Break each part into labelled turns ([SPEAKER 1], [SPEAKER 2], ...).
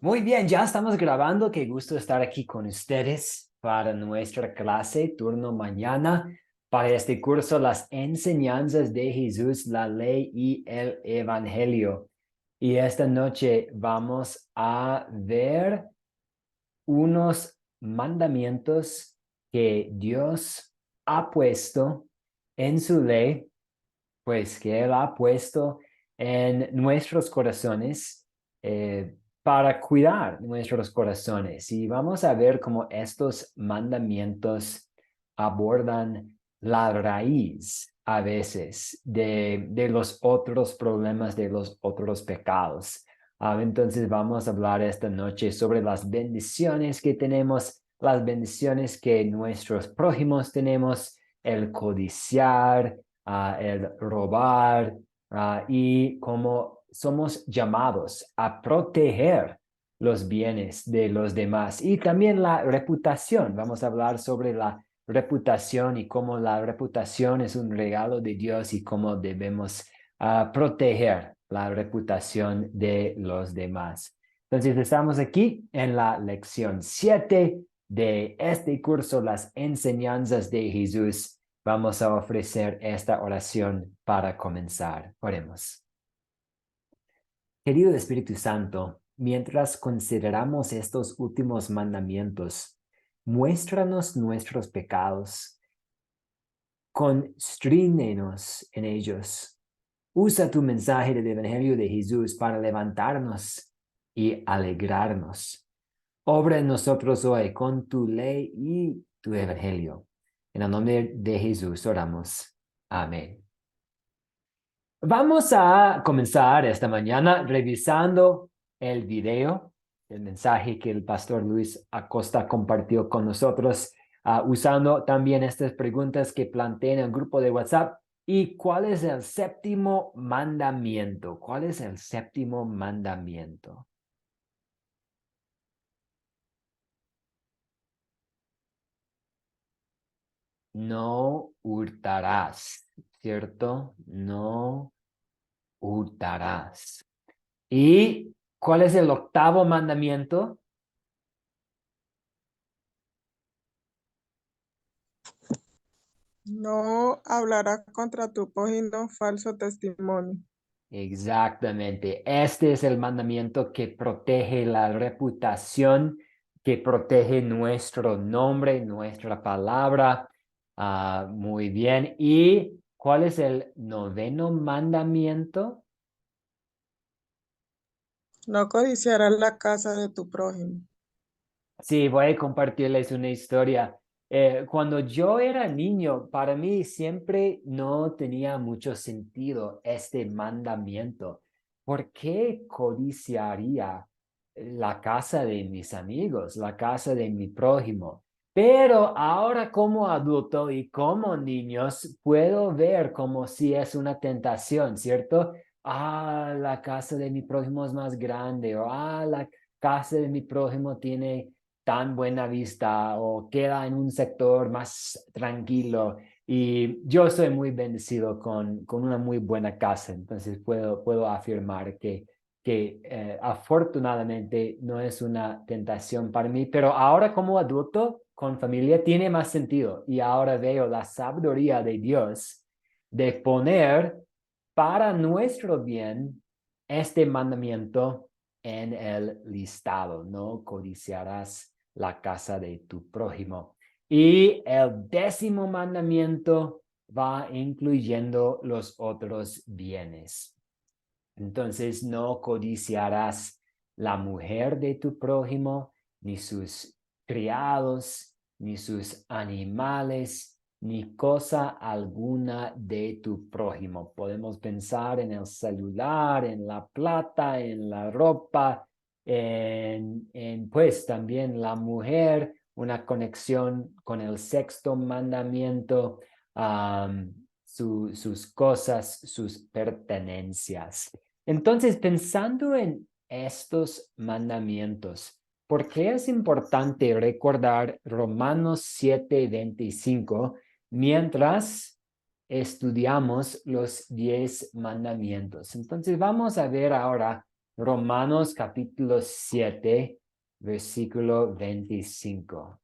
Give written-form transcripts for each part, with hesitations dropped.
[SPEAKER 1] Muy bien, ya estamos grabando. Qué gusto estar aquí con ustedes para nuestra clase, turno mañana, para este curso, las enseñanzas de Jesús, la ley y el evangelio. Y esta noche vamos a ver unos mandamientos que Dios ha puesto en su ley, pues que Él ha puesto en nuestros corazones para cuidar nuestros corazones. Y vamos a ver cómo estos mandamientos abordan la raíz a veces de los otros problemas, de los otros pecados. Entonces vamos a hablar esta noche sobre las bendiciones que tenemos, las bendiciones que nuestros prójimos tenemos, el codiciar, el robar, y cómo somos llamados a proteger los bienes de los demás. Y también la reputación. Vamos a hablar sobre la reputación y cómo la reputación es un regalo de Dios y cómo debemos proteger la reputación de los demás. Entonces, estamos aquí en la lección 7 de este curso, las enseñanzas de Jesús. Vamos a ofrecer esta oración para comenzar. Oremos. Querido Espíritu Santo, mientras consideramos estos últimos mandamientos, muéstranos nuestros pecados, constrínenos en ellos. Usa tu mensaje del Evangelio de Jesús para levantarnos y alegrarnos. Obra en nosotros hoy con tu ley y tu Evangelio. En el nombre de Jesús oramos. Amén. Vamos a comenzar esta mañana revisando el video, el mensaje que el pastor Luis Acosta compartió con nosotros, usando también estas preguntas que planteé en el grupo de WhatsApp. ¿Y cuál es el séptimo mandamiento? ¿Cuál es el séptimo mandamiento? No hurtarás, ¿cierto? No hurtarás. ¿Y cuál es el octavo mandamiento?
[SPEAKER 2] No hablará contra tu prójimo falso testimonio.
[SPEAKER 1] Exactamente. Este es el mandamiento que protege la reputación, que protege nuestro nombre, nuestra palabra. Muy bien. ¿Y cuál es el noveno mandamiento?
[SPEAKER 2] No codiciarás la casa de tu prójimo.
[SPEAKER 1] Sí, voy a compartirles una historia. Cuando yo era niño, para mí siempre no tenía mucho sentido este mandamiento. ¿Por qué codiciaría la casa de mis amigos, la casa de mi prójimo? Pero ahora como adulto y como niños, puedo ver como si es una tentación, ¿cierto? La casa de mi prójimo es más grande, o la casa de mi prójimo tiene tan buena vista o queda en un sector más tranquilo. Y yo soy muy bendecido con una muy buena casa, entonces puedo afirmar que afortunadamente no es una tentación para mí, pero ahora como adulto con familia tiene más sentido y ahora veo la sabiduría de Dios de poner para nuestro bien este mandamiento en el listado. No codiciarás la casa de tu prójimo. Y el décimo mandamiento va incluyendo los otros bienes. Entonces, no codiciarás la mujer de tu prójimo, ni sus criados, ni sus animales, ni cosa alguna de tu prójimo. Podemos pensar en el celular, en la plata, en la ropa, en pues también la mujer, una conexión con el sexto mandamiento, sus cosas, sus pertenencias. Entonces, pensando en estos mandamientos, ¿por qué es importante recordar Romanos 7:25 mientras estudiamos los 10 mandamientos? Entonces, vamos a ver ahora Romanos capítulo 7, versículo 25.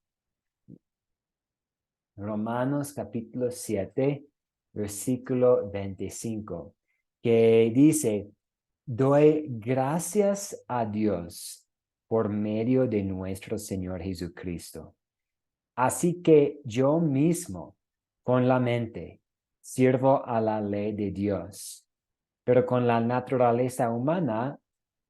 [SPEAKER 1] Romanos capítulo 7, versículo 25, que dice, doy gracias a Dios por medio de nuestro Señor Jesucristo. Así que yo mismo, con la mente, sirvo a la ley de Dios, pero con la naturaleza humana,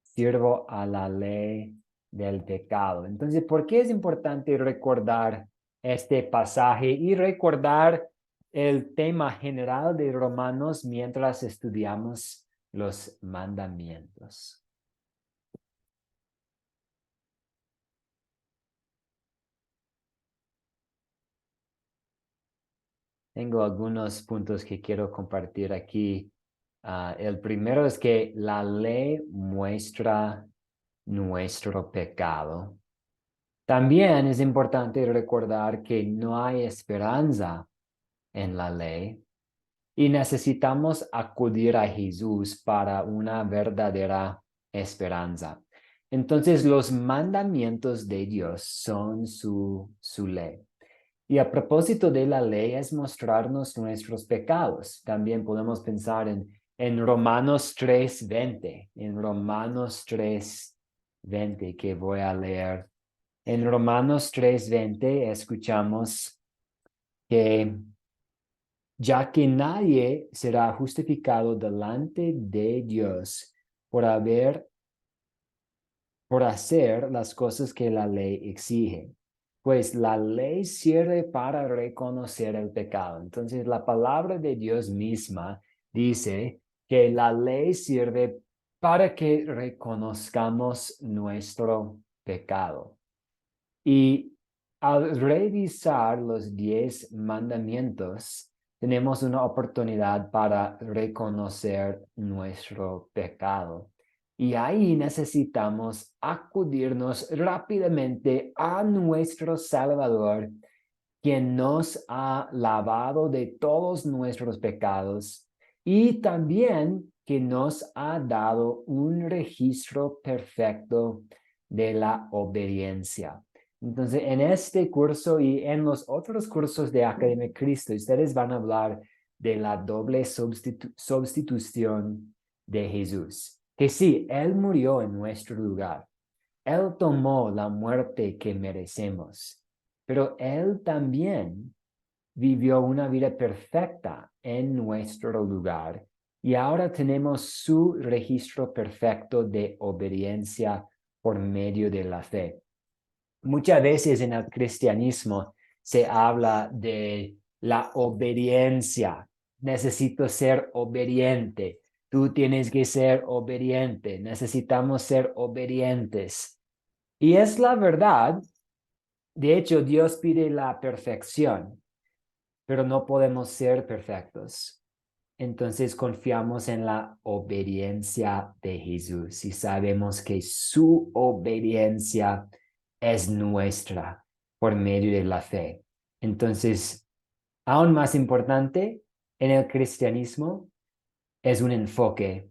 [SPEAKER 1] sirvo a la ley del pecado. Entonces, ¿por qué es importante recordar este pasaje y recordar el tema general de Romanos mientras estudiamos los mandamientos? Tengo algunos puntos que quiero compartir aquí. El primero es que la ley muestra nuestro pecado. También es importante recordar que no hay esperanza en la ley y necesitamos acudir a Jesús para una verdadera esperanza. Entonces, los mandamientos de Dios son su ley. Y a propósito de la ley es mostrarnos nuestros pecados. También podemos pensar en Romanos 3:20, en Romanos 3:20 que voy a leer. En Romanos 3:20 escuchamos que ya que nadie será justificado delante de Dios por hacer las cosas que la ley exige. Pues la ley sirve para reconocer el pecado. Entonces la palabra de Dios misma dice que la ley sirve para que reconozcamos nuestro pecado. Y al revisar los 10 mandamientos, tenemos una oportunidad para reconocer nuestro pecado. Y ahí necesitamos acudirnos rápidamente a nuestro Salvador, quien nos ha lavado de todos nuestros pecados y también que nos ha dado un registro perfecto de la obediencia. Entonces, en este curso y en los otros cursos de Academia Cristo, ustedes van a hablar de la doble sustitución de Jesús. Que sí, Él murió en nuestro lugar. Él tomó la muerte que merecemos, pero Él también vivió una vida perfecta en nuestro lugar y ahora tenemos su registro perfecto de obediencia por medio de la fe. Muchas veces en el cristianismo se habla de la obediencia. Necesito ser obediente. Tú tienes que ser obediente. Necesitamos ser obedientes. Y es la verdad. De hecho, Dios pide la perfección, pero no podemos ser perfectos. Entonces confiamos en la obediencia de Jesús y sabemos que su obediencia es nuestra por medio de la fe. Entonces, aún más importante en el cristianismo es un enfoque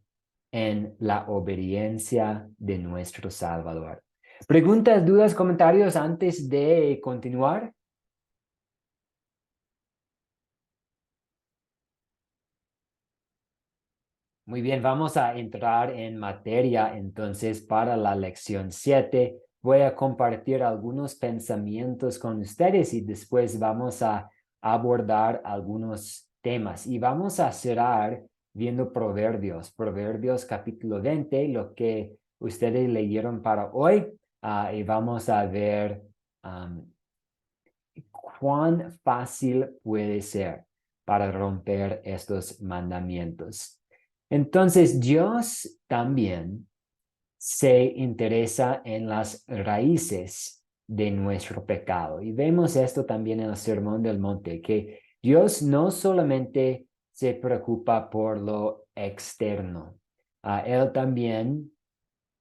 [SPEAKER 1] en la obediencia de nuestro Salvador. ¿Preguntas, dudas, comentarios antes de continuar? Muy bien, vamos a entrar en materia. Entonces, para la lección 7, voy a compartir algunos pensamientos con ustedes y después vamos a abordar algunos temas. Y vamos a cerrar viendo Proverbios, Proverbios capítulo 20, lo que ustedes leyeron para hoy. Y vamos a ver cuán fácil puede ser para romper estos mandamientos. Entonces, Dios también se interesa en las raíces de nuestro pecado. Y vemos esto también en el Sermón del Monte, que Dios no solamente se preocupa por lo externo, Él también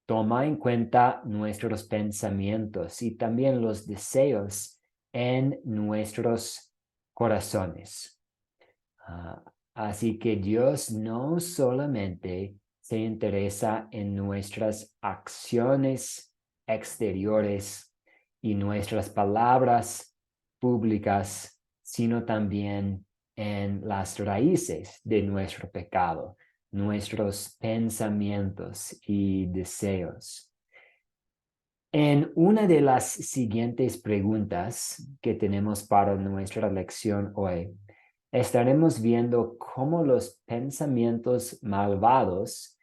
[SPEAKER 1] toma en cuenta nuestros pensamientos y también los deseos en nuestros corazones. Así que Dios no solamente se interesa en nuestras acciones exteriores y nuestras palabras públicas, sino también en las raíces de nuestro pecado, nuestros pensamientos y deseos. En una de las siguientes preguntas que tenemos para nuestra lección hoy, estaremos viendo cómo los pensamientos malvados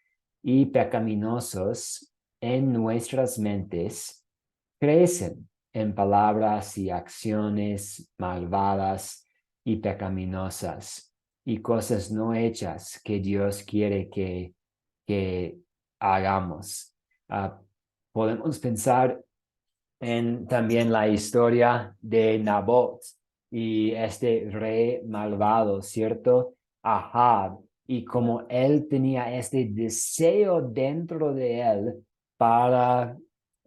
[SPEAKER 1] y pecaminosos en nuestras mentes crecen en palabras y acciones malvadas y pecaminosas y cosas no hechas que Dios quiere que hagamos. Podemos pensar en también la historia de Nabot y este rey malvado, ¿cierto? Ahab, y como él tenía este deseo dentro de él para,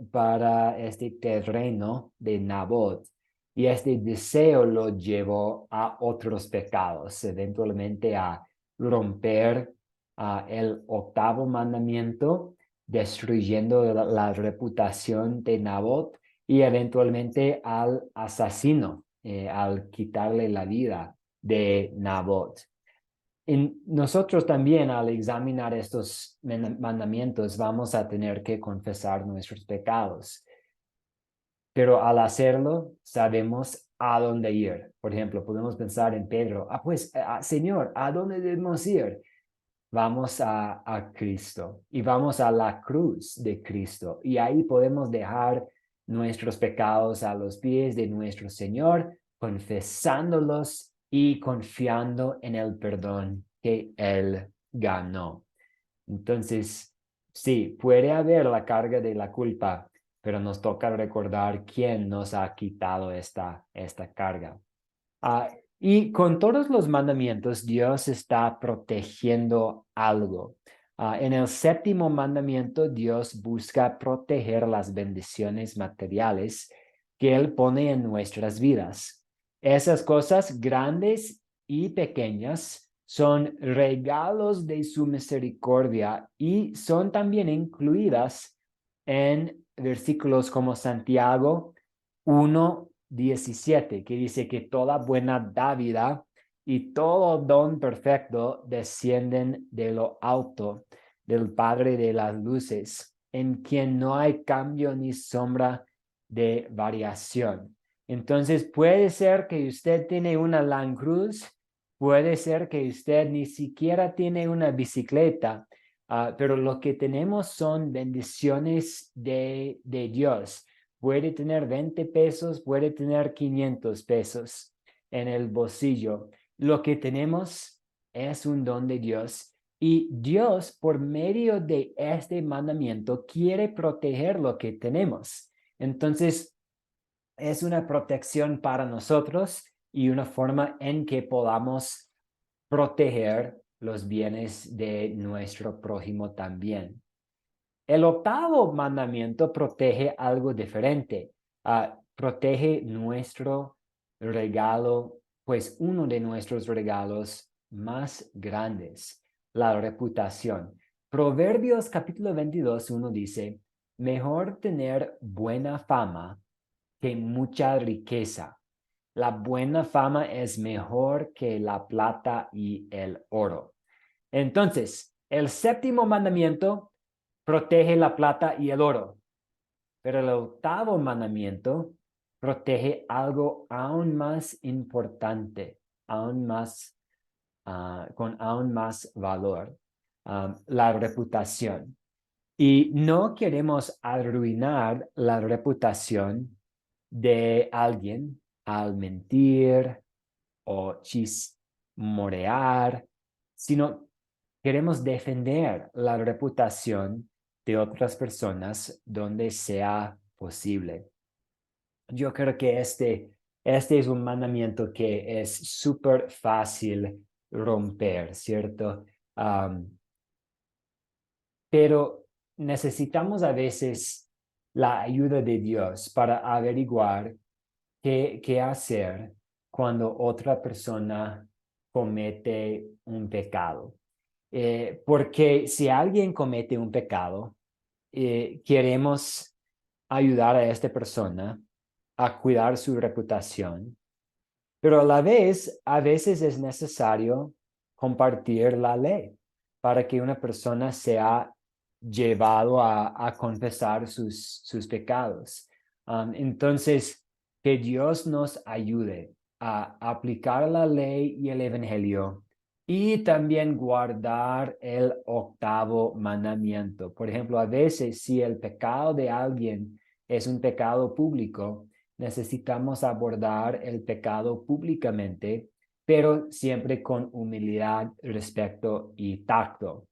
[SPEAKER 1] para este terreno de Nabot. Y este deseo lo llevó a otros pecados, eventualmente a romper el octavo mandamiento, destruyendo la reputación de Nabot y eventualmente al asesino, al quitarle la vida de Nabot. Nosotros también al examinar estos mandamientos vamos a tener que confesar nuestros pecados, pero al hacerlo sabemos a dónde ir. Por ejemplo, podemos pensar en Pedro, Señor, ¿a dónde debemos ir? Vamos a Cristo y vamos a la cruz de Cristo y ahí podemos dejar nuestros pecados a los pies de nuestro Señor, confesándolos y confiando en el perdón que Él ganó. Entonces, sí, puede haber la carga de la culpa, pero nos toca recordar quién nos ha quitado esta carga. Ah, y con todos los mandamientos, Dios está protegiendo algo. En el séptimo mandamiento, Dios busca proteger las bendiciones materiales que Él pone en nuestras vidas. Esas cosas grandes y pequeñas son regalos de su misericordia y son también incluidas en versículos como Santiago 1:17, que dice que toda buena dádiva y todo don perfecto descienden de lo alto, del Padre de las luces, en quien no hay cambio ni sombra de variación. Entonces puede ser que usted tiene una Land Cruise, puede ser que usted ni siquiera tiene una bicicleta, pero lo que tenemos son bendiciones de Dios. Puede tener 20 pesos, puede tener 500 pesos en el bolsillo. Lo que tenemos es un don de Dios y Dios, por medio de este mandamiento, quiere proteger lo que tenemos. Entonces, es una protección para nosotros y una forma en que podamos proteger los bienes de nuestro prójimo también. El octavo mandamiento protege algo diferente. Protege nuestro regalo, pues uno de nuestros regalos más grandes, la reputación. Proverbios capítulo 22:1 dice, mejor tener buena fama que mucha riqueza. La buena fama es mejor que la plata y el oro. Entonces, el séptimo mandamiento protege la plata y el oro, pero el octavo mandamiento protege algo aún más importante, aún más, con aún más valor, la reputación. Y no queremos arruinar la reputación de alguien al mentir o chismorear, sino queremos defender la reputación de otras personas donde sea posible. Yo creo que este es un mandamiento que es súper fácil romper, ¿cierto? Pero necesitamos a veces la ayuda de Dios para averiguar qué hacer cuando otra persona comete un pecado. Porque si alguien comete un pecado, queremos ayudar a esta persona a cuidar su reputación, pero a la vez, a veces es necesario compartir la ley para que una persona sea llevado a confesar sus pecados. Entonces, que Dios nos ayude a aplicar la ley y el evangelio y también guardar el octavo mandamiento. Por ejemplo, a veces si el pecado de alguien es un pecado público, necesitamos abordar el pecado públicamente, pero siempre con humildad, respeto y tacto.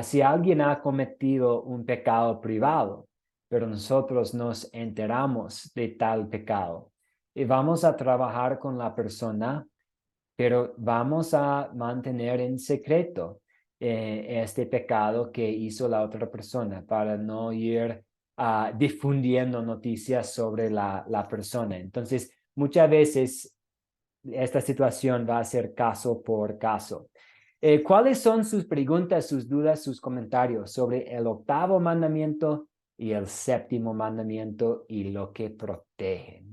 [SPEAKER 1] Si alguien ha cometido un pecado privado, pero nosotros nos enteramos de tal pecado, y vamos a trabajar con la persona, pero vamos a mantener en secreto este pecado que hizo la otra persona para no ir difundiendo noticias sobre la persona. Entonces, muchas veces esta situación va a ser caso por caso. ¿Cuáles son sus preguntas, sus dudas, sus comentarios sobre el octavo mandamiento y el séptimo mandamiento y lo que protegen?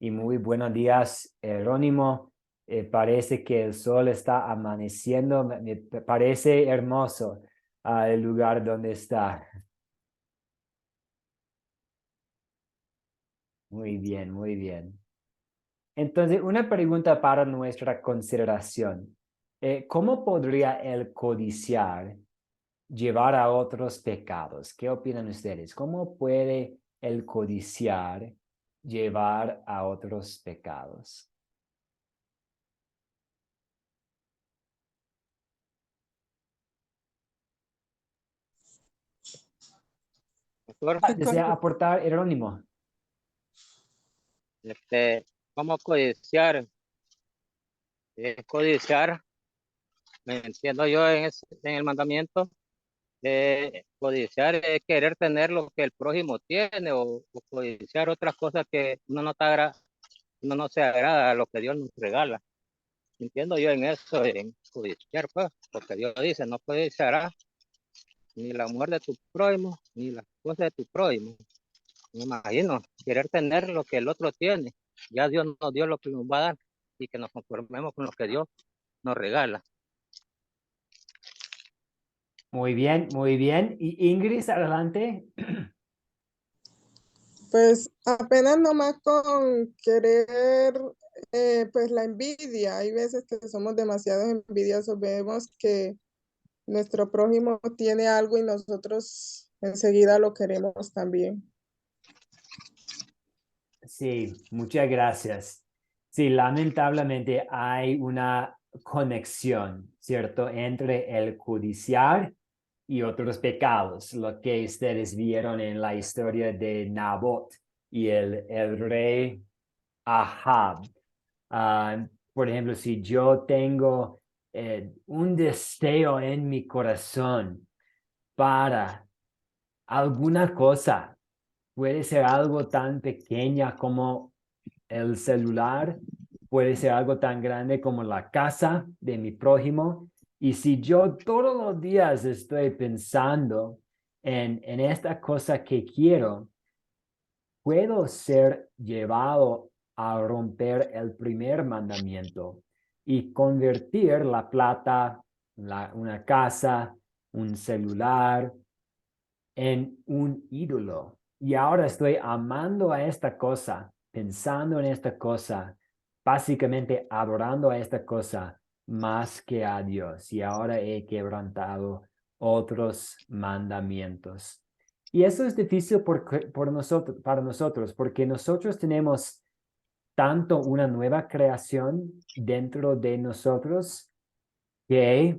[SPEAKER 1] Y muy buenos días, Jerónimo. Parece que el sol está amaneciendo. Me parece hermoso el lugar donde está. Muy bien, muy bien. Entonces, una pregunta para nuestra consideración. ¿Cómo podría el codiciar llevar a otros pecados? ¿Qué opinan ustedes? ¿Cómo puede el codiciar llevar a otros pecados?
[SPEAKER 3] Doctor,
[SPEAKER 1] ¿Desea aportar, Jerónimo?
[SPEAKER 3] este, ¿cómo codiciar? Codiciar, me entiendo yo en el mandamiento, codiciar es querer tener lo que el prójimo tiene o codiciar otras cosas que uno no se agrada a lo que Dios nos regala. Entiendo yo en eso, en codiciar, pues, porque Dios dice, no codiciarás ni la mujer de tu prójimo, ni las cosas de tu prójimo. Me imagino, querer tener lo que el otro tiene. Ya Dios nos dio lo que nos va a dar y que nos conformemos con lo que Dios nos regala.
[SPEAKER 1] Muy bien, muy bien. Y Ingrid, adelante.
[SPEAKER 2] Pues apenas nomás con querer, pues la envidia, hay veces que somos demasiado envidiosos, vemos que nuestro prójimo tiene algo y nosotros enseguida lo queremos también.
[SPEAKER 1] Sí, muchas gracias. Sí, lamentablemente hay una conexión, ¿cierto?, entre el codiciar y otros pecados, lo que ustedes vieron en la historia de Nabot y el rey Ahab. Por ejemplo, si yo tengo un deseo en mi corazón para alguna cosa, puede ser algo tan pequeña como el celular, puede ser algo tan grande como la casa de mi prójimo. Y si yo todos los días estoy pensando en esta cosa que quiero, puedo ser llevado a romper el primer mandamiento y convertir la plata, una casa, un celular, en un ídolo. Y ahora estoy amando a esta cosa, pensando en esta cosa, básicamente adorando a esta cosa más que a Dios. Y ahora he quebrantado otros mandamientos. Y eso es difícil por nosotros, para nosotros, porque nosotros tenemos tanto una nueva creación dentro de nosotros que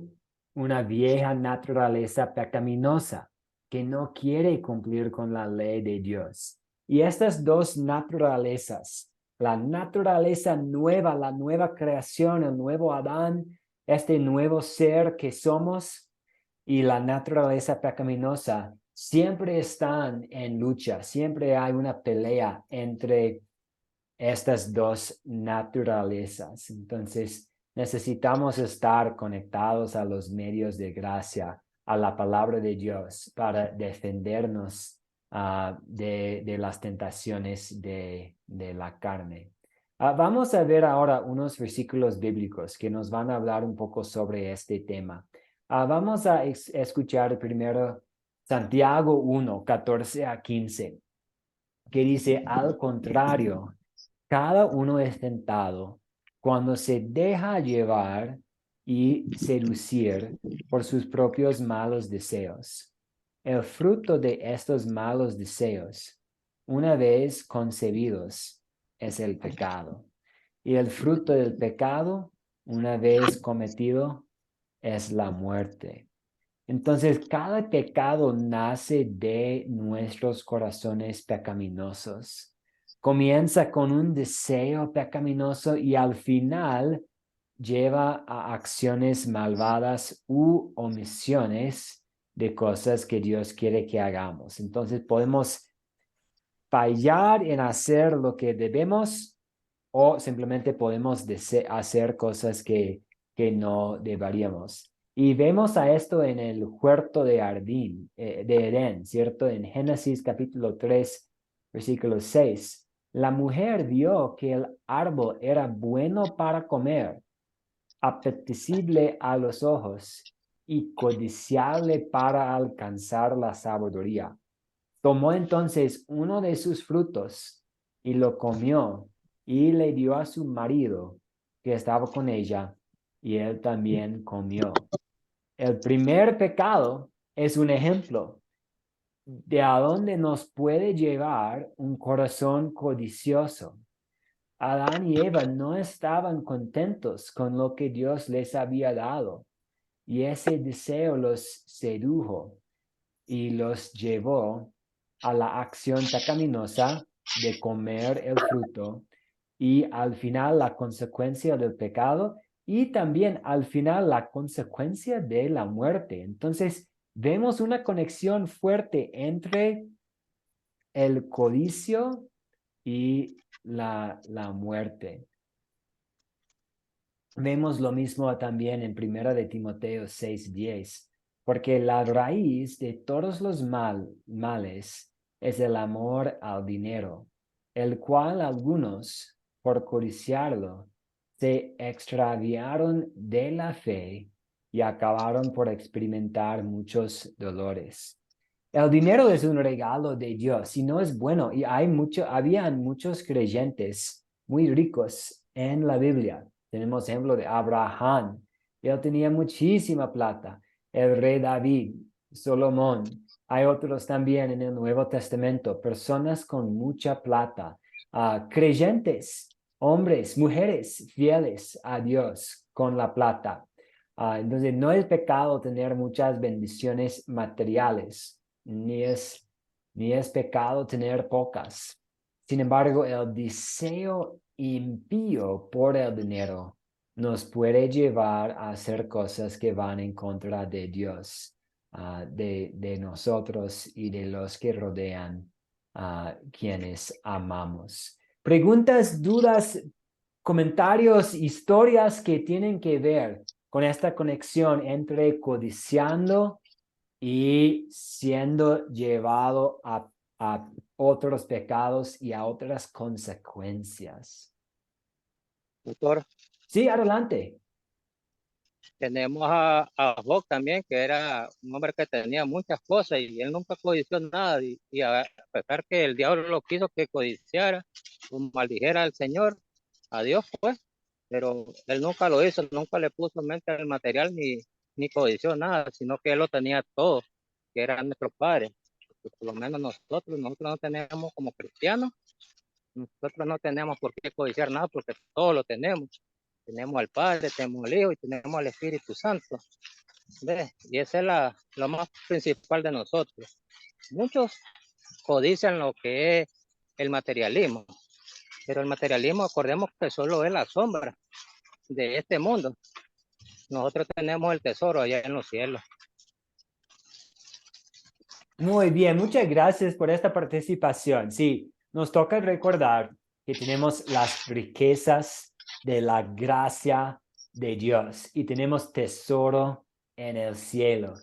[SPEAKER 1] una vieja naturaleza pecaminosa que no quiere cumplir con la ley de Dios. Y estas dos naturalezas, la naturaleza nueva, la nueva creación, el nuevo Adán, este nuevo ser que somos, y la naturaleza pecaminosa, siempre están en lucha, siempre hay una pelea estas dos naturalezas. Entonces, necesitamos estar conectados a los medios de gracia, a la palabra de Dios, para defendernos de las tentaciones de la carne. Vamos a ver ahora unos versículos bíblicos que nos van a hablar un poco sobre este tema. Vamos a escuchar primero Santiago 1, 14 a 15, que dice: al contrario, cada uno es tentado cuando se deja llevar y seducir por sus propios malos deseos. El fruto de estos malos deseos, una vez concebidos, es el pecado. Y el fruto del pecado, una vez cometido, es la muerte. Entonces, cada pecado nace de nuestros corazones pecaminosos. Comienza con un deseo pecaminoso y al final lleva a acciones malvadas u omisiones de cosas que Dios quiere que hagamos. Entonces, podemos fallar en hacer lo que debemos o simplemente podemos hacer cosas que no deberíamos. Y vemos a esto en el huerto de Edén, ¿cierto? En Génesis capítulo 3, versículo 6. La mujer vio que el árbol era bueno para comer, apetecible a los ojos y codiciable para alcanzar la sabiduría. Tomó entonces uno de sus frutos y lo comió y le dio a su marido que estaba con ella, y él también comió. El primer pecado es un ejemplo de a dónde nos puede llevar un corazón codicioso. Adán y Eva no estaban contentos con lo que Dios les había dado, y ese deseo los sedujo y los llevó a la acción pecaminosa de comer el fruto, y al final la consecuencia del pecado y también al final la consecuencia de la muerte. Entonces, vemos una conexión fuerte entre el codicio y la muerte. Vemos lo mismo también en 1 de Timoteo 6:10, porque la raíz de todos los males es el amor al dinero, el cual algunos, por codiciarlo, se extraviaron de la fe y acabaron por experimentar muchos dolores. El dinero es un regalo de Dios y no es bueno. Y habían muchos creyentes muy ricos en la Biblia. Tenemos ejemplo de Abraham. Él tenía muchísima plata. El rey David, Salomón. Hay otros también en el Nuevo Testamento, personas con mucha plata, creyentes, hombres, mujeres fieles a Dios con la plata. Entonces, no es pecado tener muchas bendiciones materiales, ni es pecado tener pocas. Sin embargo, el deseo impío por el dinero nos puede llevar a hacer cosas que van en contra de Dios, de nosotros y de los que rodean a quienes amamos. Preguntas, dudas, comentarios, historias que tienen que ver con esta conexión entre codiciando y siendo llevado a otros pecados y a otras consecuencias.
[SPEAKER 3] Doctor,
[SPEAKER 1] Sí, adelante.
[SPEAKER 3] tenemos a Job también, que era un hombre que tenía muchas cosas y él nunca codició nada. Y a pesar que el diablo lo quiso que codiciara o maldijera al Señor, a Dios pues, pero él nunca lo hizo, nunca le puso mente al material ni codició nada, sino que él lo tenía todo, que era nuestro Padre. Porque por lo menos nosotros no tenemos como cristianos, nosotros no tenemos por qué codiciar nada porque todo lo tenemos. Tenemos al Padre, tenemos al Hijo y tenemos al Espíritu Santo. ¿Ves? Y esa es lo más principal de nosotros. Muchos codician lo que es el materialismo, pero el materialismo, acordemos que solo es la sombra de este mundo. Nosotros tenemos el tesoro allá en los cielos.
[SPEAKER 1] Muy bien, muchas gracias por esta participación. Sí, nos toca recordar que tenemos las riquezas de la gracia de Dios y tenemos tesoro en el cielo.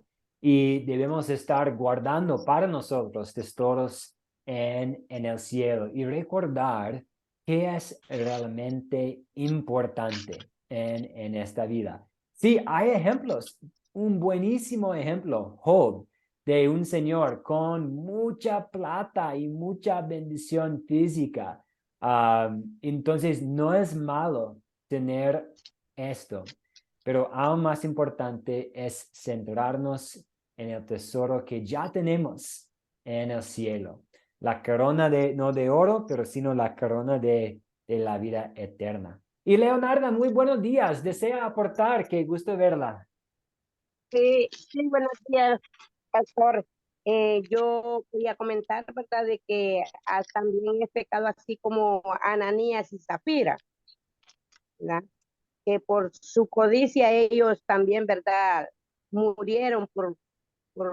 [SPEAKER 1] Y debemos estar guardando para nosotros tesoros en el cielo y recordar qué es realmente importante en esta vida. Sí, hay ejemplos. Un buenísimo ejemplo, Job, de un señor con mucha plata y mucha bendición física. Entonces, no es malo tener esto, pero aún más importante es centrarnos en el tesoro que ya tenemos en el cielo. La corona no de oro, pero sino la corona de la vida eterna. Y Leonarda, muy buenos días. Desea aportar, qué gusto verla.
[SPEAKER 4] Sí, sí, buenos días, pastor. Yo quería comentar, ¿verdad?, de que también es pecado así como Ananías y Zafira, ¿verdad? Que por su codicia ellos también, ¿verdad?, murieron por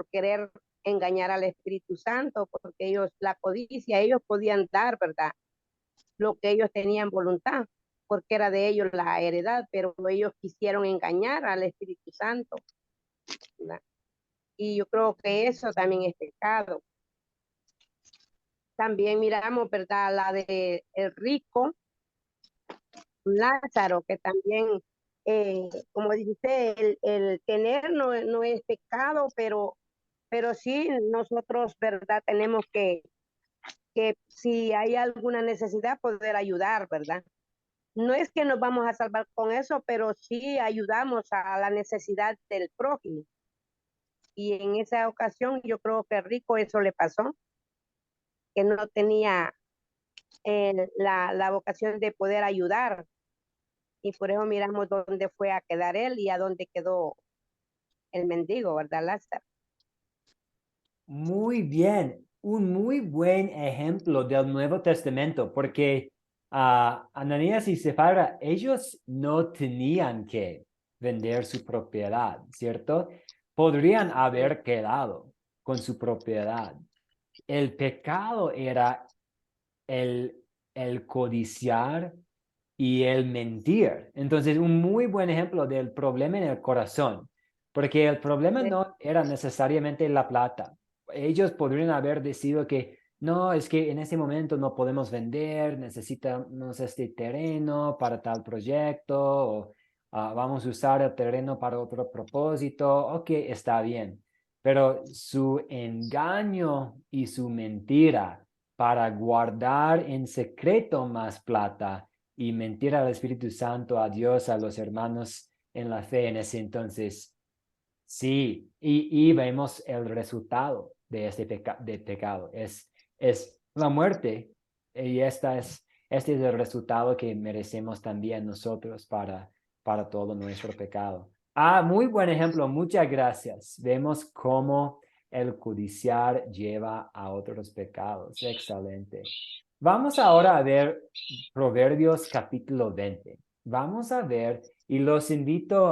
[SPEAKER 4] querer engañar al Espíritu Santo, porque ellos, la codicia, ellos podían dar, ¿verdad?, lo que ellos tenían voluntad, porque era de ellos la heredad, pero ellos quisieron engañar al Espíritu Santo, ¿verdad? Y yo creo que eso también es pecado. También miramos, ¿verdad?, la de el rico Lázaro, que también, como dice, el tener no es pecado, pero sí nosotros, ¿verdad?, tenemos que si hay alguna necesidad, poder ayudar, ¿verdad? No es que nos vamos a salvar con eso, pero sí ayudamos a la necesidad del prójimo. Y en esa ocasión yo creo que rico eso le pasó, que no tenía la vocación de poder ayudar. Y por eso miramos dónde fue a quedar él y a dónde quedó el mendigo, ¿verdad, Lázaro?
[SPEAKER 1] Muy bien, un muy buen ejemplo del Nuevo Testamento, porque Ananías y Zafira, ellos no tenían que vender su propiedad, ¿cierto? Podrían haber quedado con su propiedad. El pecado era el, el codiciar y el mentir. Entonces, un muy buen ejemplo del problema en el corazón, porque el problema
[SPEAKER 4] Sí,
[SPEAKER 1] no era necesariamente la plata. Ellos podrían haber decidido que no, es que en ese momento no podemos vender, necesitamos este terreno para tal proyecto, o vamos a usar el terreno para otro propósito. Ok, está bien. Pero su engaño y su mentira para guardar en secreto más plata y mentir al Espíritu Santo, a Dios, a los hermanos en la fe en ese entonces. Sí, y vemos el resultado de este pecado. Es la muerte y este es el resultado que merecemos también nosotros para todo nuestro pecado. Muy buen ejemplo, muchas gracias. Vemos cómo el codiciar lleva a otros pecados. Excelente. Vamos ahora a ver Proverbios capítulo 20. Vamos a ver y los invito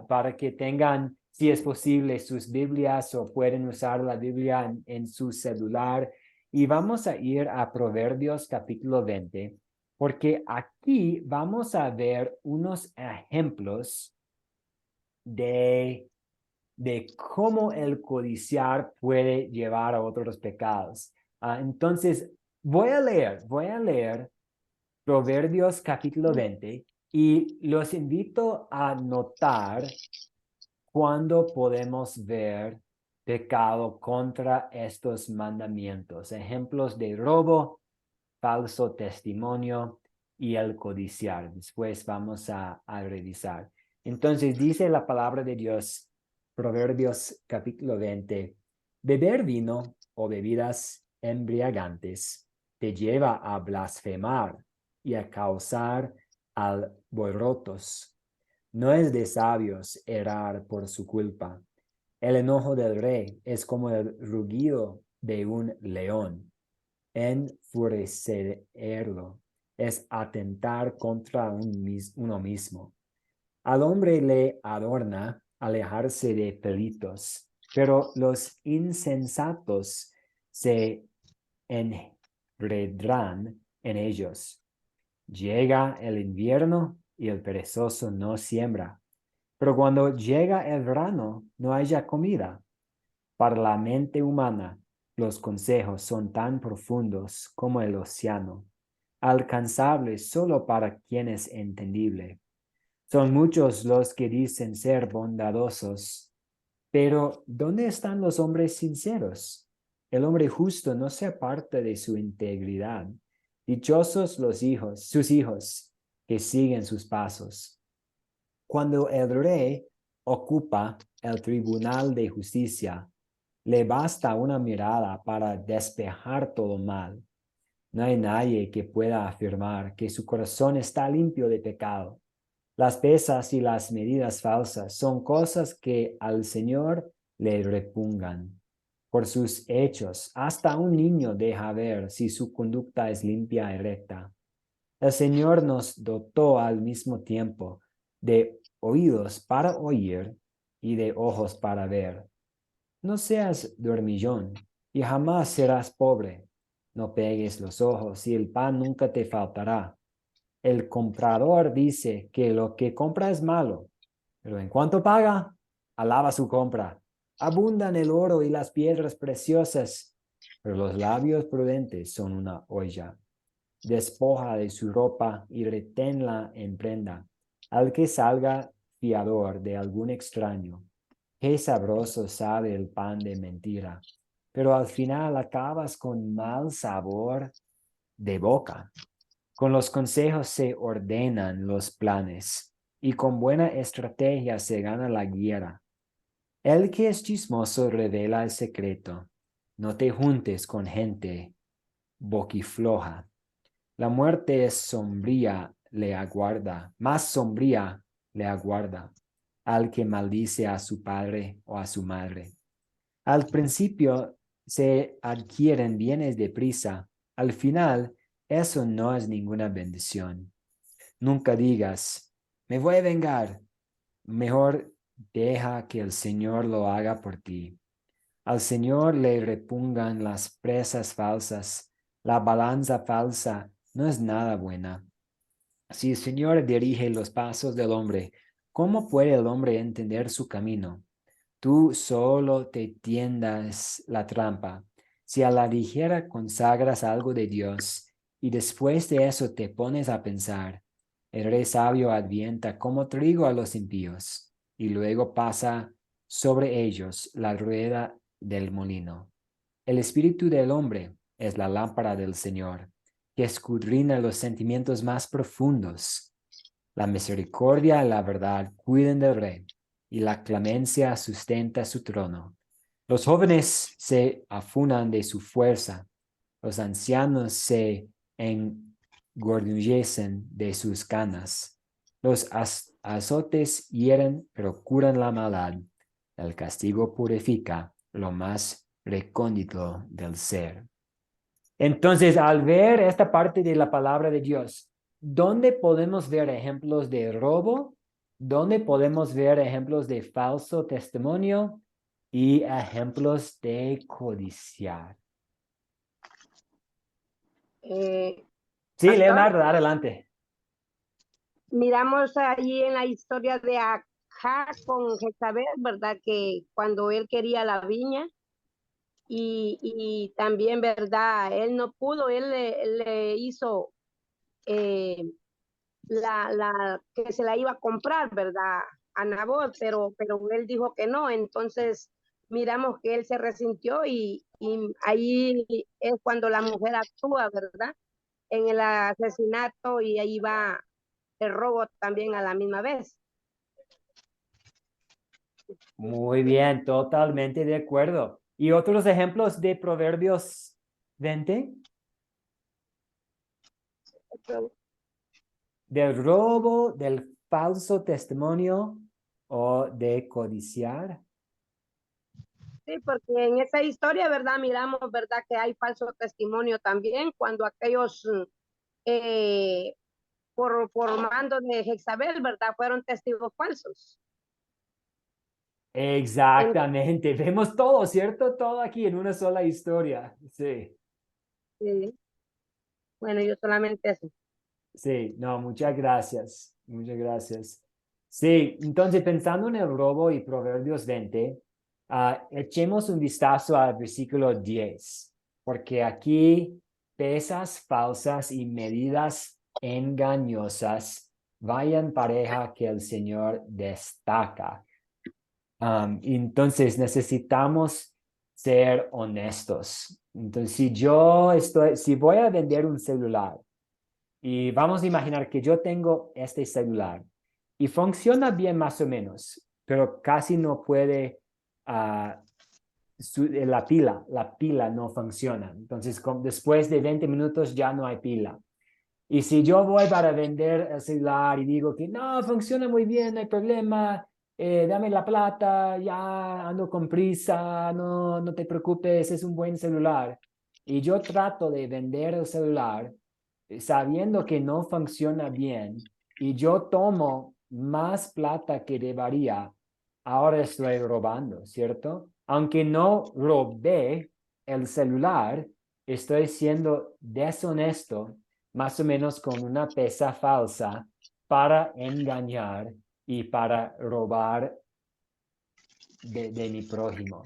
[SPEAKER 1] para que tengan, si es posible, sus Biblias o pueden usar la Biblia en su celular. Y vamos a ir a Proverbios capítulo 20, porque aquí vamos a ver unos ejemplos de cómo el codiciar puede llevar a otros pecados. Entonces, voy a leer Proverbios capítulo 20 y los invito a notar cuándo podemos ver pecado contra estos mandamientos. Ejemplos de robo, falso testimonio y el codiciar. Después vamos a revisar. Entonces dice la palabra de Dios, Proverbios capítulo 20, beber vino o bebidas embriagantes te lleva a blasfemar y a causar alborotos. No es de sabios errar por su culpa. El enojo del rey es como el rugido de un león. Enfurecerlo es atentar contra uno mismo. Al hombre le adorna alejarse de pelitos, pero los insensatos se enredarán en ellos. Llega el invierno y el perezoso no siembra, pero cuando llega el verano no haya comida. Para la mente humana, los consejos son tan profundos como el océano, alcanzables solo para quien es entendible. Son muchos los que dicen ser bondadosos, pero ¿dónde están los hombres sinceros? El hombre justo no se aparta de su integridad. Dichosos sus hijos, que siguen sus pasos. Cuando el rey ocupa el tribunal de justicia, le basta una mirada para despejar todo mal. No hay nadie que pueda afirmar que su corazón está limpio de pecado. Las pesas y las medidas falsas son cosas que al Señor le repungan. Por sus hechos, hasta un niño deja ver si su conducta es limpia y recta. El Señor nos dotó al mismo tiempo de oídos para oír y de ojos para ver. No seas dormillón y jamás serás pobre. No pegues los ojos y el pan nunca te faltará. El comprador dice que lo que compra es malo, pero en cuanto paga, alaba su compra. Abundan el oro y las piedras preciosas, pero los labios prudentes son una olla. Despoja de su ropa y reténla en prenda, al que salga fiador de algún extraño. Qué sabroso sabe el pan de mentira, pero al final acabas con mal sabor de boca. Con los consejos se ordenan los planes y con buena estrategia se gana la guerra. El que es chismoso revela el secreto. No te juntes con gente boquifloja. La muerte es sombría, le aguarda, más sombría le aguarda al que maldice a su padre o a su madre. Al principio se adquieren bienes deprisa, al final eso no es ninguna bendición. Nunca digas, me voy a vengar. Mejor deja que el Señor lo haga por ti. Al Señor le repungan las presas falsas. La balanza falsa no es nada buena. Si el Señor dirige los pasos del hombre, ¿cómo puede el hombre entender su camino? Tú solo te tiendas la trampa. Si a la ligera consagras algo de Dios y después de eso te pones a pensar, el rey sabio advienta como trigo a los impíos y luego pasa sobre ellos la rueda del molino. El espíritu del hombre es la lámpara del Señor, que escudriña los sentimientos más profundos. La misericordia y la verdad cuiden del rey, y la clemencia sustenta su trono. Los jóvenes se afunan de su fuerza, los ancianos se engorguecen de sus canas. Los azotes hieren, pero curan la maldad. El castigo purifica lo más recóndito del ser. Entonces, al ver esta parte de la palabra de Dios, ¿dónde podemos ver ejemplos de robo? ¿Dónde podemos ver ejemplos de falso testimonio y ejemplos de codiciar? Sí,
[SPEAKER 4] Pastor,
[SPEAKER 1] Leonardo, adelante.
[SPEAKER 4] miramos allí en la historia de Acaz con Jezabel, ¿verdad? Que cuando él quería la viña y también, ¿verdad? Él no pudo, él le hizo eh, que se la iba a comprar, ¿verdad? A Nabot, pero él dijo que no, entonces miramos que él se resintió y ahí es cuando la mujer actúa, ¿verdad? En el asesinato y ahí va el robo también a la misma vez.
[SPEAKER 1] Muy bien, totalmente de acuerdo. ¿Y otros ejemplos de Proverbios 20? ¿Del robo, del falso testimonio o de codiciar?
[SPEAKER 4] Sí, porque en esa historia, ¿verdad? Miramos, ¿verdad? Que hay falso testimonio también cuando aquellos eh, por mando de Jezabel, ¿verdad? Fueron testigos falsos.
[SPEAKER 1] Exactamente, vemos todo, ¿cierto? Todo aquí en una sola historia. Sí.
[SPEAKER 4] Sí. Bueno, yo solamente eso.
[SPEAKER 1] Sí, no, muchas gracias. Muchas gracias. Sí, entonces pensando en el robo y Proverbios 20, echemos un vistazo al versículo 10, porque aquí pesas falsas y medidas engañosas vayan pareja que el Señor destaca. Entonces necesitamos ser honestos. Entonces, si voy a vender un celular, y vamos a imaginar que yo tengo este celular y funciona bien más o menos, pero casi no puede, la pila no funciona. Entonces, después de 20 minutos ya no hay pila. Y si yo voy para vender el celular y digo que no, funciona muy bien, no hay problema, dame la plata, ya ando con prisa, no te preocupes, es un buen celular. Y yo trato de vender el celular sabiendo que no funciona bien y yo tomo más plata que debería, ahora estoy robando, ¿cierto? Aunque no robé el celular, estoy siendo deshonesto, más o menos con una pesa falsa para engañar y para robar de mi prójimo.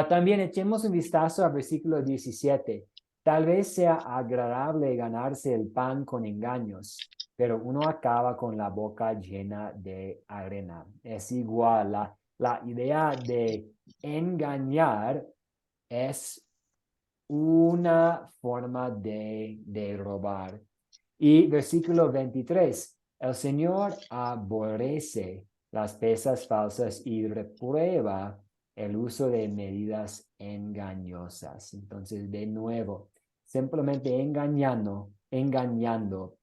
[SPEAKER 1] También echemos un vistazo al versículo 17. Tal vez sea agradable ganarse el pan con engaños, pero uno acaba con la boca llena de arena. Es igual, la idea de engañar es una forma de robar. Y versículo 23, el Señor aborrece las pesas falsas y reprueba el uso de medidas engañosas. Entonces, de nuevo, simplemente engañando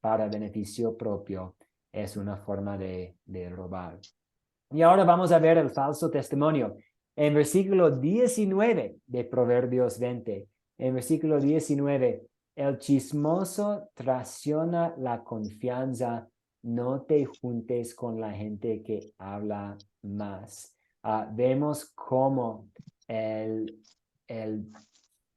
[SPEAKER 1] para beneficio propio es una forma de robar. Y ahora vamos a ver el falso testimonio. En versículo 19 de Proverbios 20, en versículo 19, el chismoso traiciona la confianza, no te juntes con la gente que habla más. Vemos cómo el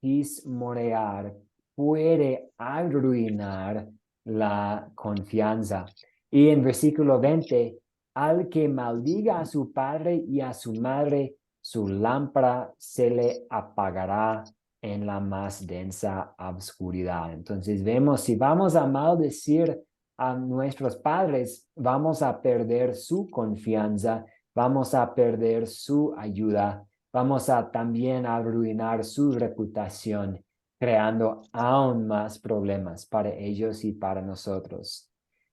[SPEAKER 1] chismorear puede arruinar la confianza. Y en versículo 20, al que maldiga a su padre y a su madre, su lámpara se le apagará en la más densa oscuridad. Entonces vemos, si vamos a maldecir a nuestros padres, vamos a perder su confianza, vamos a perder su ayuda, vamos a también arruinar su reputación, creando aún más problemas para ellos y para nosotros.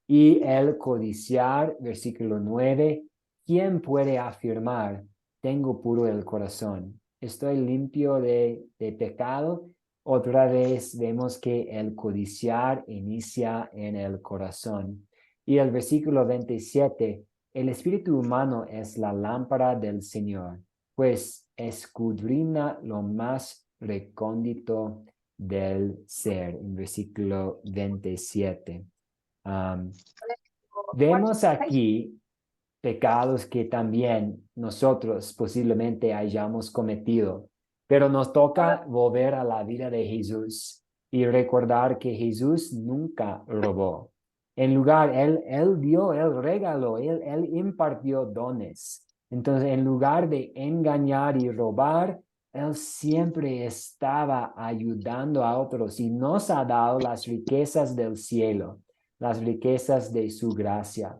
[SPEAKER 1] Y el codiciar, versículo 9, ¿quién puede afirmar, tengo puro el corazón, estoy limpio de pecado? Otra vez vemos que el codiciar inicia en el corazón. Y el versículo 27, el espíritu humano es la lámpara del Señor, pues escudriña lo más recóndito del ser. En versículo 27. Vemos aquí pecados que también nosotros posiblemente hayamos cometido, pero nos toca volver a la vida de Jesús y recordar que Jesús nunca robó. En lugar, él dio, él regaló, él impartió dones. Entonces, en lugar de engañar y robar, él siempre estaba ayudando a otros y nos ha dado las riquezas del cielo, las riquezas de su gracia.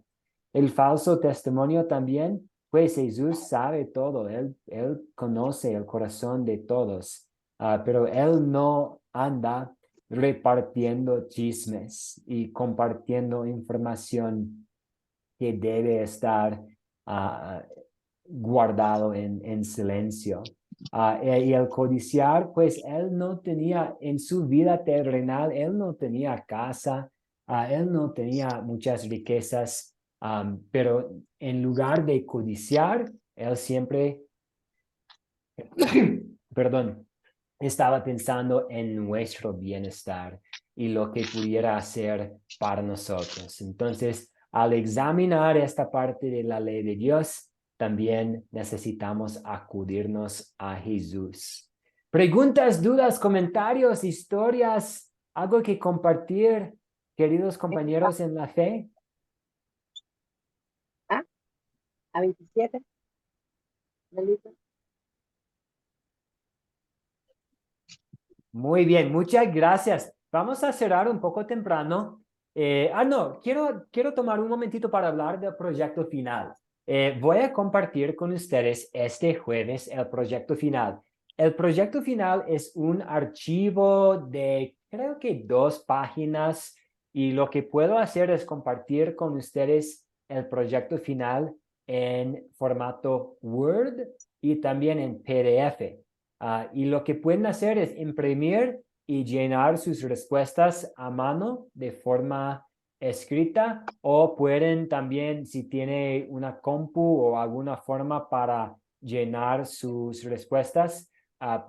[SPEAKER 1] El falso testimonio también, pues Jesús sabe todo, él conoce el corazón de todos, pero él no anda repartiendo chismes y compartiendo información que debe estar guardado en silencio. Y el codiciar, pues él no tenía en su vida terrenal, él no tenía casa, él no tenía muchas riquezas, pero en lugar de codiciar, él siempre, perdón, estaba pensando en nuestro bienestar y lo que pudiera hacer para nosotros. Entonces, al examinar esta parte de la ley de Dios, también necesitamos acudirnos a Jesús. Preguntas, dudas, comentarios, historias, algo que compartir. queridos compañeros en la fe.
[SPEAKER 4] ¿Ah? A 27. Melissa.
[SPEAKER 1] Muy bien, muchas gracias. Vamos a cerrar un poco temprano. No, quiero tomar un momentito para hablar del proyecto final. Voy a compartir con ustedes este jueves el proyecto final. El proyecto final es un archivo de creo que 2 páginas y lo que puedo hacer es compartir con ustedes el proyecto final en formato Word y también en PDF. Y lo que pueden hacer es imprimir y llenar sus respuestas a mano de forma escrita o pueden también, si tiene una compu o alguna forma para llenar sus respuestas,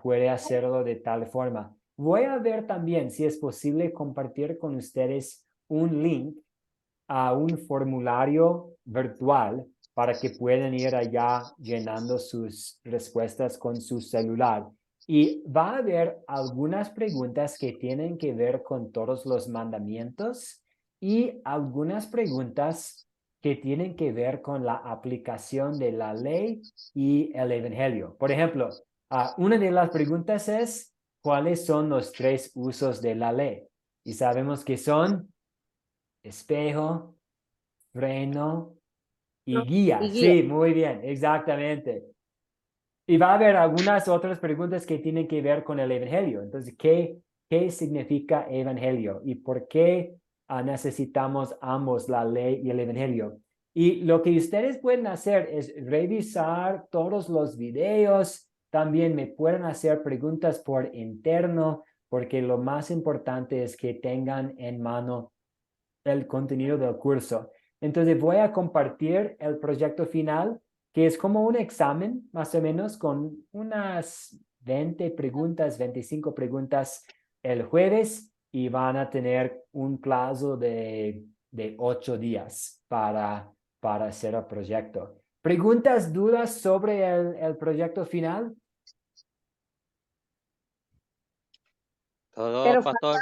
[SPEAKER 1] puede hacerlo de tal forma. Voy a ver también si es posible compartir con ustedes un link a un formulario virtual para que puedan ir allá llenando sus respuestas con su celular. Y va a haber algunas preguntas que tienen que ver con todos los mandamientos y algunas preguntas que tienen que ver con la aplicación de la ley y el evangelio. Por ejemplo, una de las preguntas es, ¿cuáles son los 3 usos de la ley? Y sabemos que son espejo, freno y
[SPEAKER 4] No,
[SPEAKER 1] guía.
[SPEAKER 4] y guía.
[SPEAKER 1] Sí, muy bien, exactamente. Y va a haber algunas otras preguntas que tienen que ver con el evangelio. Entonces, ¿qué significa evangelio? ¿Y por qué necesitamos ambos, la ley y el evangelio? Y lo que ustedes pueden hacer es revisar todos los videos. También me pueden hacer preguntas por interno, porque lo más importante es que tengan en mano el contenido del curso. Entonces voy a compartir el proyecto final, que es como un examen, más o menos, con unas 20 preguntas, 25 preguntas el jueves y van a tener un plazo de 8 días para hacer el proyecto. ¿Preguntas, dudas sobre el proyecto final?
[SPEAKER 3] Todo,
[SPEAKER 4] Pero
[SPEAKER 3] pastor.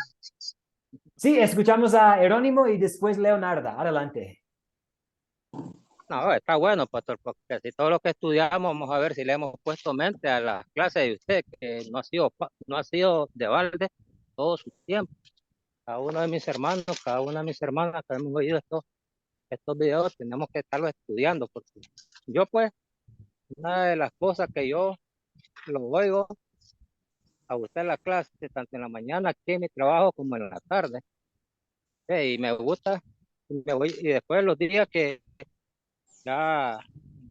[SPEAKER 1] Sí, escuchamos a Jerónimo y después Leonarda. Adelante.
[SPEAKER 3] No, está bueno, pastor, porque si todo lo que estudiamos, vamos a ver si le hemos puesto mente a las clases de usted, que no ha sido de balde todo su tiempo. Cada uno de mis hermanos, cada una de mis hermanas que hemos oído estos videos, tenemos que estarlo estudiando, porque yo pues, una de las cosas que yo lo oigo a usted en la clase, tanto en la mañana aquí en mi trabajo como en la tarde, y me gusta, y después ya,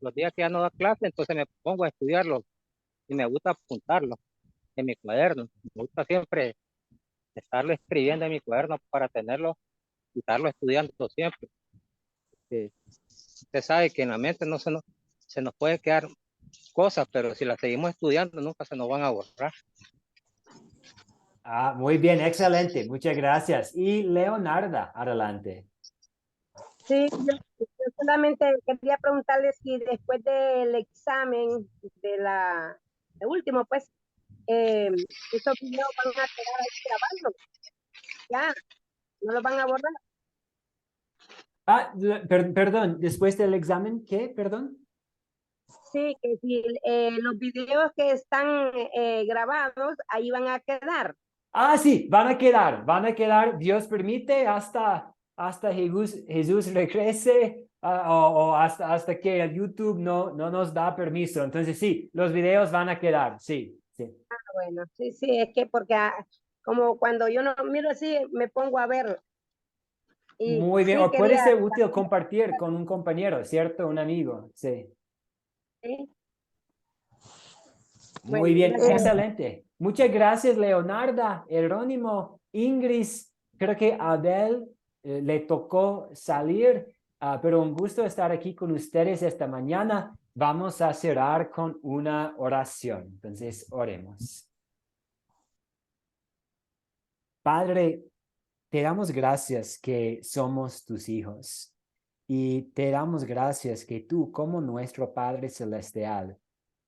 [SPEAKER 3] los días que ya no da clase, entonces me pongo a estudiarlo y me gusta apuntarlo en mi cuaderno. Me gusta siempre estarlo escribiendo en mi cuaderno para tenerlo y estarlo estudiando siempre. Usted sabe que en la mente no se nos puede quedar cosas, pero si las seguimos estudiando nunca se nos van a borrar.
[SPEAKER 1] Muy bien, excelente. Muchas gracias. Y Leonarda, adelante.
[SPEAKER 4] sí, yo solamente quería preguntarle si después del examen de último, pues, estos videos van a quedar ahí grabando. Ya, no los van a borrar.
[SPEAKER 1] Perdón, después del examen, ¿qué? Perdón.
[SPEAKER 4] Sí, que si los videos que están grabados ahí van a quedar.
[SPEAKER 1] Sí, van a quedar, Dios permite, hasta Jesús regrese, o hasta que el YouTube no nos da permiso. Entonces, sí, los videos van a quedar, sí, sí.
[SPEAKER 4] Bueno, sí, sí, es que porque como cuando yo no miro así, me pongo a ver y
[SPEAKER 1] Muy bien,
[SPEAKER 4] sí
[SPEAKER 1] o puede
[SPEAKER 4] quería,
[SPEAKER 1] ser útil compartir con un compañero, ¿cierto? Un amigo, sí.
[SPEAKER 4] sí,
[SPEAKER 1] Muy
[SPEAKER 4] bueno,
[SPEAKER 1] bien,
[SPEAKER 4] gracias.
[SPEAKER 1] excelente. Muchas gracias, Leonarda, Jerónimo, Ingris. Creo que a Abel le tocó salir, pero un gusto estar aquí con ustedes esta mañana. Vamos a cerrar con una oración. Entonces, oremos. Padre, te damos gracias que somos tus hijos y te damos gracias que tú, como nuestro Padre Celestial,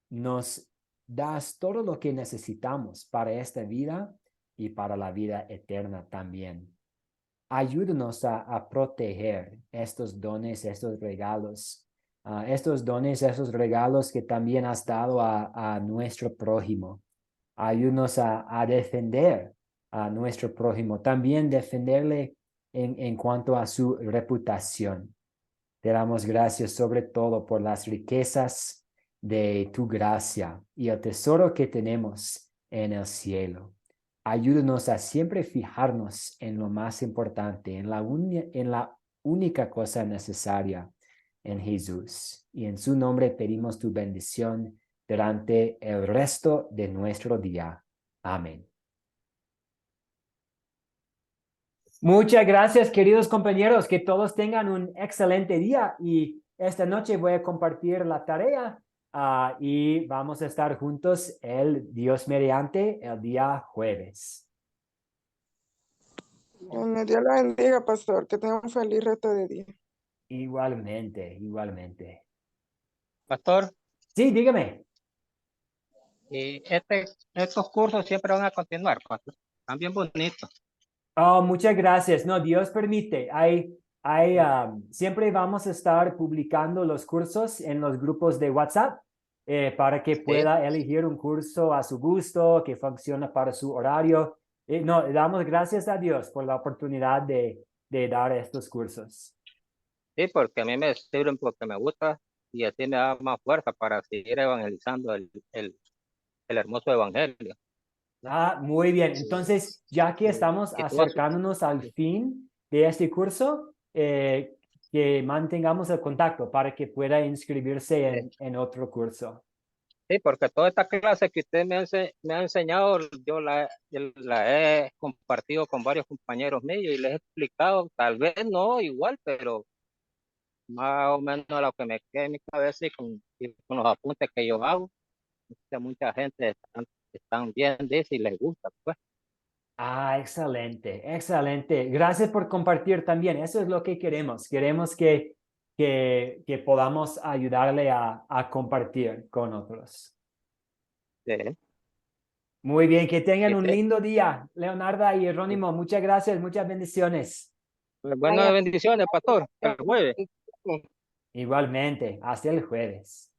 [SPEAKER 1] nos das todo lo que necesitamos para esta vida y para la vida eterna también. ayúdanos a proteger estos dones, estos regalos, estos regalos que también has dado a nuestro prójimo. Ayúdanos a defender a nuestro prójimo, también defenderle en cuanto a su reputación. Te damos gracias sobre todo por las riquezas de tu gracia y el tesoro que tenemos en el cielo. Ayúdanos a siempre fijarnos en lo más importante, en la única cosa necesaria, en Jesús. Y en su nombre pedimos tu bendición durante el resto de nuestro día. Amén. Muchas gracias, queridos compañeros. Que todos tengan un excelente día. Y esta noche voy a compartir la tarea y vamos a estar juntos Dios mediante, el día jueves.
[SPEAKER 2] Bueno, Dios la bendiga, pastor. Que tenga un feliz resto de día.
[SPEAKER 1] Igualmente, igualmente.
[SPEAKER 3] Pastor,
[SPEAKER 1] Sí, dígame.
[SPEAKER 3] y estos cursos siempre van a continuar, pastor. Están bien bonitos.
[SPEAKER 1] Oh, muchas gracias. No, Dios permite. Siempre vamos a estar publicando los cursos en los grupos de WhatsApp para que
[SPEAKER 3] Sí.
[SPEAKER 1] pueda elegir un curso a su gusto, que funcione para su horario. No, damos gracias a Dios por la oportunidad de dar estos cursos.
[SPEAKER 3] Sí, porque a mí me sirven porque me gusta y así me da más fuerza para seguir evangelizando el hermoso evangelio.
[SPEAKER 1] Muy bien. Entonces, ya que estamos
[SPEAKER 3] Y todo eso,
[SPEAKER 1] acercándonos al fin de este curso, que mantengamos el contacto para que pueda inscribirse en otro curso.
[SPEAKER 3] sí, porque toda esta clase que usted me ha enseñado, yo la he compartido con varios compañeros míos y les he explicado, tal vez no igual, pero más o menos lo que me queda en mi cabeza y con los apuntes que yo hago. Que mucha gente están bien, dice, y les gusta, pues.
[SPEAKER 1] Excelente, excelente. Gracias por compartir también. Eso es lo que queremos. Queremos que podamos ayudarle a compartir con otros.
[SPEAKER 3] Sí.
[SPEAKER 1] Muy bien, que tengan un
[SPEAKER 3] Sí.
[SPEAKER 1] lindo día, Leonarda y Jerónimo. Muchas gracias, muchas bendiciones.
[SPEAKER 3] Buenas bendiciones, pastor. El jueves.
[SPEAKER 1] Igualmente, hasta el jueves.